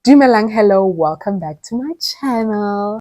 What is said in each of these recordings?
Dumelang, hello, welcome back to my channel.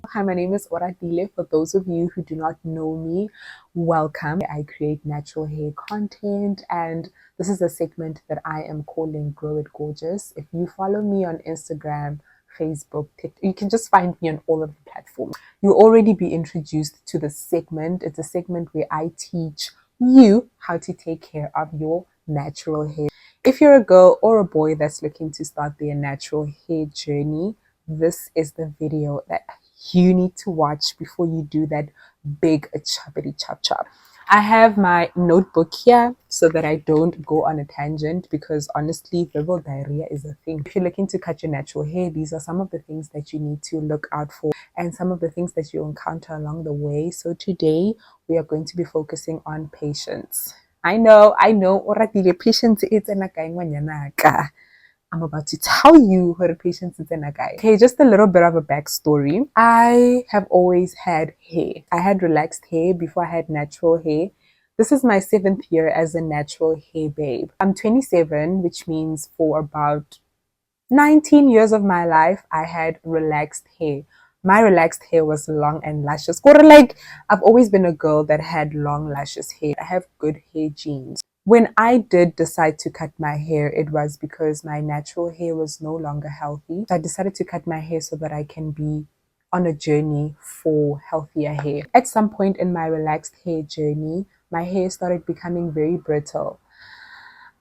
Hi, my name is Oratile. For those of you who do not know me, welcome. I create natural hair content, and this is a segment that I am calling Grow It Gorgeous. If you follow me on Instagram, Facebook, TikTok, you can just find me on all of the platforms. You'll already be introduced to the segment. It's a segment where I teach you how to take care of your natural hair. If you're a girl or a boy that's looking to start their natural hair journey, this is the video that you need to watch before you do that big choppity chop chop. I have my notebook here so that I don't go on a tangent, because honestly, verbal diarrhea is a thing. If you're looking to cut your natural hair, these are some of the things that you need to look out for and some of the things that you encounter along the way. So today we are going to be focusing on patience. I know, Oratile, patience is an akaingwanyanaka. I'm about to tell you her patience is in a guy. Okay, just a little bit of a backstory. I have always had hair. I had relaxed hair before I had natural hair. This is my 7th year as a natural hair babe. I'm 27, which means for about 19 years of my life, I had relaxed hair. My relaxed hair was long and luscious. Like, I've always been a girl that had long luscious hair. I have good hair genes. When I did decide to cut my hair, it was because my natural hair was no longer healthy. So I decided to cut my hair so that I can be on a journey for healthier hair. At some point in my relaxed hair journey, my hair started becoming very brittle.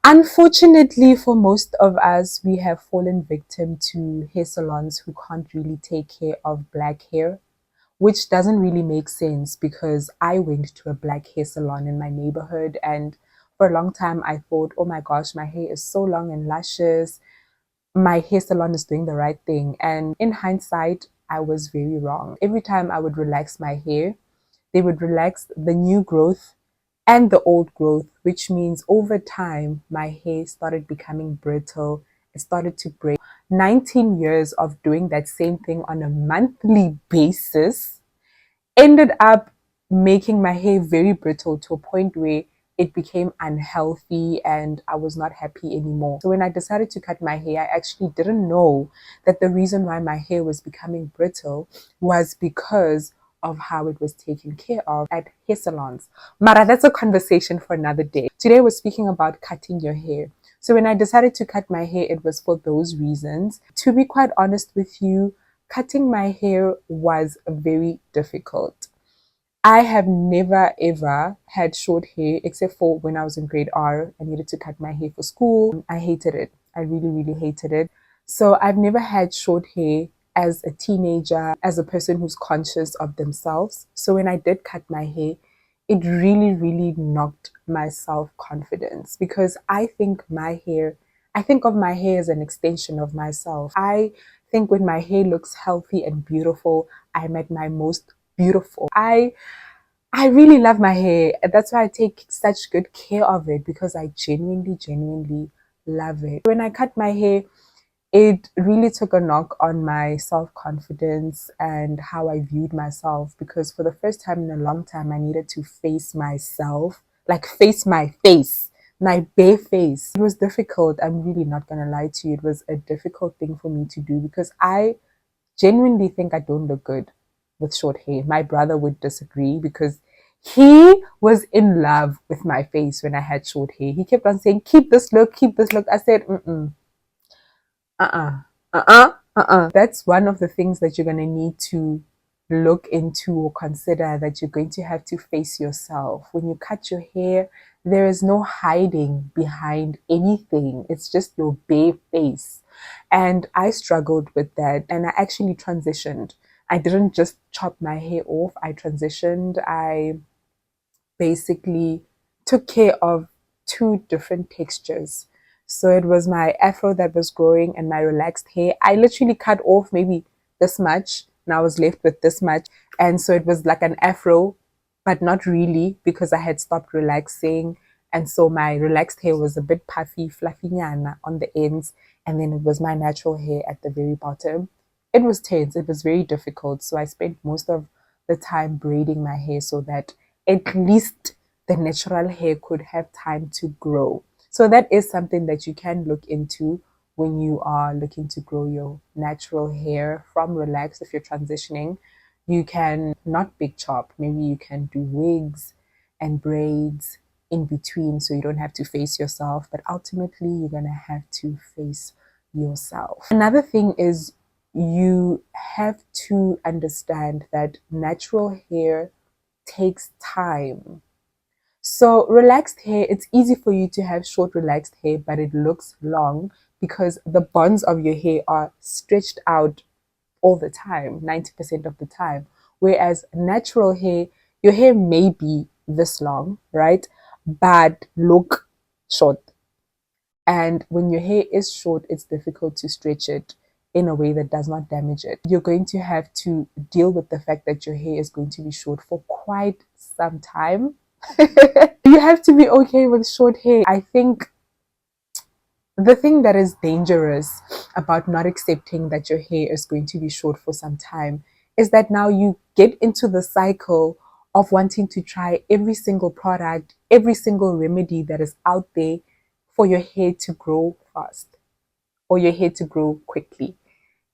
Unfortunately, for most of us, we have fallen victim to hair salons who can't really take care of black hair, which doesn't really make sense, because I went to a black hair salon in my neighborhood, and for a long time I thought, oh my gosh, my hair is so long and luscious. My hair salon is doing the right thing. And in hindsight, I was very wrong. Every time I would relax my hair, they would relax the new growth and the old growth, which means over time, my hair started becoming brittle. It started to break. 19 years of doing that same thing on a monthly basis ended up making my hair very brittle, to a point where it became unhealthy and I was not happy anymore. So when I decided to cut my hair, I actually didn't know that the reason why my hair was becoming brittle was because of how it was taken care of at hair salons. Mara, that's a conversation for another day. Today we're speaking about cutting your hair. So when I decided to cut my hair, it was for those reasons. To be quite honest with you, cutting my hair was very difficult. I have never ever had short hair, except for when I was in grade R. I needed to cut my hair for school. I hated it. I really, really hated it. So I've never had short hair as a teenager, as a person who's conscious of themselves. So when I did cut my hair, it really, really knocked my self-confidence, because I think of my hair as an extension of myself. I think when my hair looks healthy and beautiful, I'm at my most beautiful. I really love my hair. That's why I take such good care of it, because I genuinely love it. When I cut my hair, it really took a knock on my self-confidence and how I viewed myself, because for the first time in a long time, I needed to face myself, like face my face, my bare face. It was difficult. I'm really not gonna lie to you. It was a difficult thing for me to do, because I genuinely think I don't look good with short hair. My brother would disagree, because he was in love with my face when I had short hair. He kept on saying, keep this look, keep this look. I said, That's one of the things that you're going to need to look into or consider, that you're going to have to face yourself. When you cut your hair, there is no hiding behind anything. It's just your bare face. And I struggled with that, and I actually transitioned. I didn't just chop my hair off. I transitioned. I basically took care of 2 different textures. So it was my afro that was growing and my relaxed hair. I literally cut off maybe this much, and I was left with this much. And so it was like an afro, but not really, because I had stopped relaxing. And so my relaxed hair was a bit puffy, fluffy nyana on the ends. And then it was my natural hair at the very bottom. It was tense. It was very difficult. So I spent most of the time braiding my hair so that at least the natural hair could have time to grow. So that is something that you can look into when you are looking to grow your natural hair from relaxed. If you're transitioning, you can not big chop, maybe you can do wigs and braids in between so you don't have to face yourself, but ultimately you're going to have to face yourself. Another thing is you have to understand that natural hair takes time. So relaxed hair, it's easy for you to have short relaxed hair, but it looks long because the bonds of your hair are stretched out all the time, 90% of the time. Whereas natural hair, your hair may be this long, right? But look short. And when your hair is short, it's difficult to stretch it in a way that does not damage it. You're going to have to deal with the fact that your hair is going to be short for quite some time. You have to be okay with short hair. I think the thing that is dangerous about not accepting that your hair is going to be short for some time is that now you get into the cycle of wanting to try every single product, every single remedy that is out there for your hair to grow fast or your hair to grow quickly.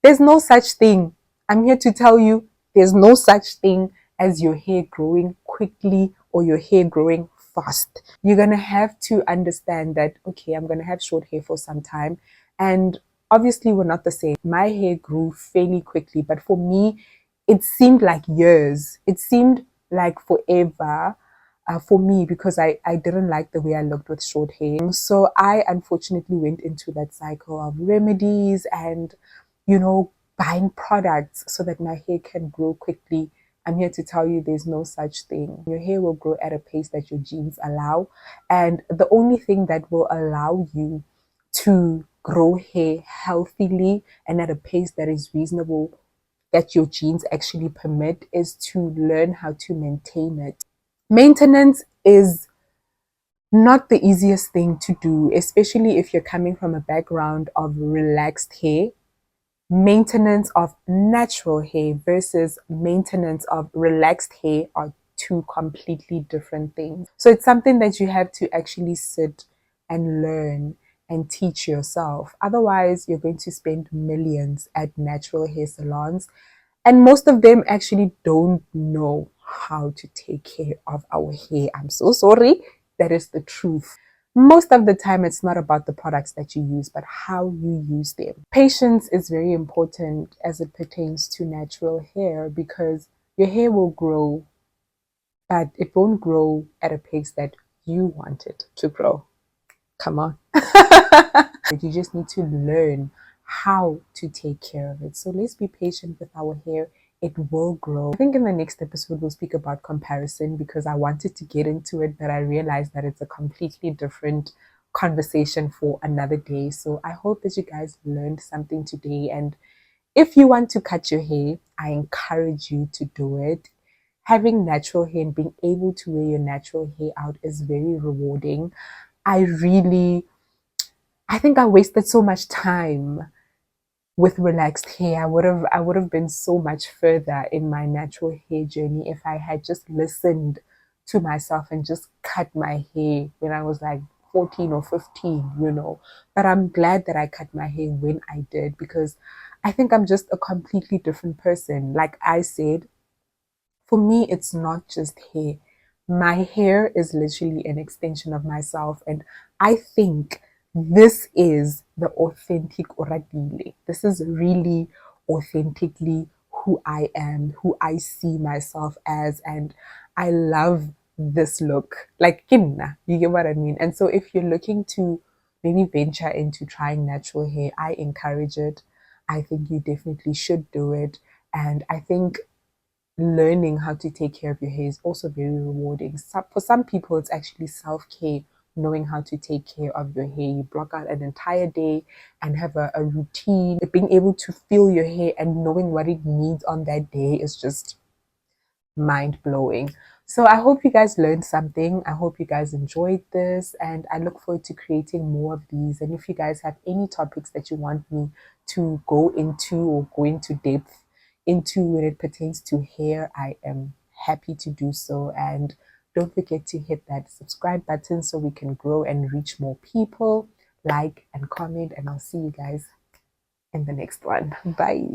There's no such thing. I'm here to tell you there's no such thing as your hair growing quickly or your hair growing fast. You're going to have to understand that, okay, I'm going to have short hair for some time. And obviously, we're not the same. My hair grew fairly quickly, but for me, it seemed like years. It seemed like forever. For me, because I didn't like the way I looked with short hair. So I unfortunately went into that cycle of remedies and, buying products so that my hair can grow quickly. I'm here to tell you there's no such thing. Your hair will grow at a pace that your genes allow. And the only thing that will allow you to grow hair healthily and at a pace that is reasonable, that your genes actually permit, is to learn how to maintain it. Maintenance is not the easiest thing to do, especially if you're coming from a background of relaxed hair. Maintenance of natural hair versus maintenance of relaxed hair are two completely different things. So it's something that you have to actually sit and learn and teach yourself. Otherwise, you're going to spend millions at natural hair salons, and most of them actually don't know how to take care of our hair. I'm so sorry. That is the truth. Most of the time, it's not about the products that you use, but how you use them. Patience is very important as it pertains to natural hair because your hair will grow, but it won't grow at a pace that you want it to grow. Come on. You just need to learn how to take care of it. So let's be patient with our hair. It will grow. I think in the next episode, we'll speak about comparison because I wanted to get into it, but I realized that it's a completely different conversation for another day. So I hope that you guys learned something today. And if you want to cut your hair, I encourage you to do it. Having natural hair and being able to wear your natural hair out is very rewarding. I think I wasted so much time with relaxed hair. I would have been so much further in my natural hair journey if I had just listened to myself and just cut my hair when I was like 14 or 15. But I'm glad that I cut my hair when I did because I think I'm just a completely different person. Like I said, for me, it's not just hair. My hair is literally an extension of myself. And I think this is the authentic Oradile. This is really authentically who I am, who I see myself as. And I love this look. Like, kinna, you get what I mean? And so if you're looking to maybe venture into trying natural hair, I encourage it. I think you definitely should do it. And I think learning how to take care of your hair is also very rewarding. For some people, it's actually self-care, knowing how to take care of your hair. You block out an entire day and have a routine. Being able to feel your hair and knowing what it needs on that day is just mind-blowing. So I hope you guys learned something. I hope you guys enjoyed this, and I look forward to creating more of these. And if you guys have any topics that you want me to go into or go into depth into when it pertains to hair, I am happy to do so. And Don't forget to hit that subscribe button so we can grow and reach more people. Like and comment, and I'll see you guys in the next one. Bye.